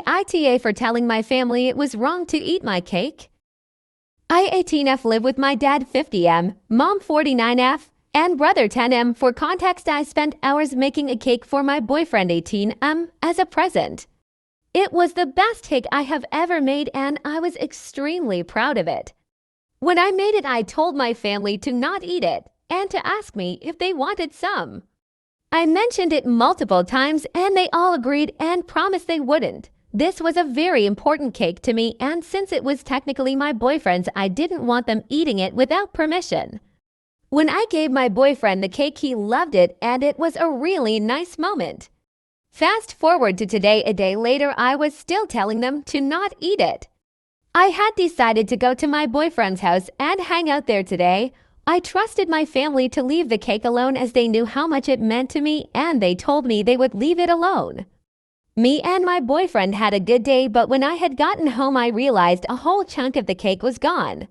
AITA for telling my family it was wrong to eat my cake. I 18F live with my dad 50M, mom 49F, and brother 10M. For context, I spent hours making a cake for my boyfriend 18M as a present. It was the best cake I have ever made and I was extremely proud of it. When I made it, I told my family to not eat it and to ask me if they wanted some. I mentioned it multiple times and they all agreed and promised they wouldn't. This was a very important cake to me, and since it was technically my boyfriend's, I didn't want them eating it without permission. When I gave my boyfriend the cake, he loved it and it was a really nice moment. Fast forward to today, a day later, I was still telling them to not eat it. I had decided to go to my boyfriend's house and hang out there today. I trusted my family to leave the cake alone as they knew how much it meant to me and they told me they would leave it alone. Me and my boyfriend had a good day, but when I had gotten home, I realized a whole chunk of the cake was gone.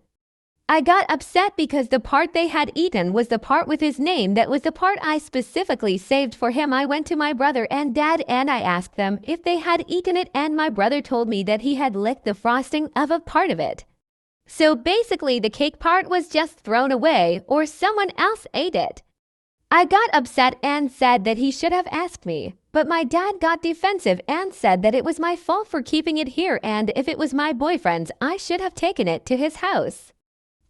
I got upset because the part they had eaten was the part with his name. That was the part I specifically saved for him. I went to my brother and dad and I asked them if they had eaten it, and my brother told me that he had licked the frosting of a part of it. So basically the cake part was just thrown away or someone else ate it. I got upset and said that he should have asked me, but my dad got defensive and said that it was my fault for keeping it here, and if it was my boyfriend's, I should have taken it to his house.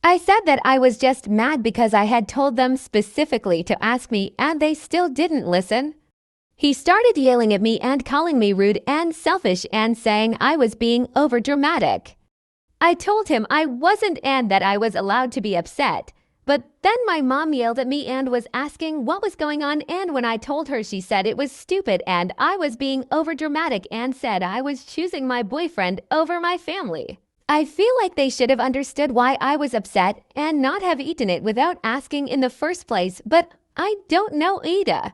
I said that I was just mad because I had told them specifically to ask me and they still didn't listen. He started yelling at me and calling me rude and selfish and saying I was being overdramatic. I told him I wasn't and that I was allowed to be upset. But then my mom yelled at me and was asking what was going on, and when I told her, she said it was stupid and I was being overdramatic and said I was choosing my boyfriend over my family. I feel like they should have understood why I was upset and not have eaten it without asking in the first place, but I don't know AITA.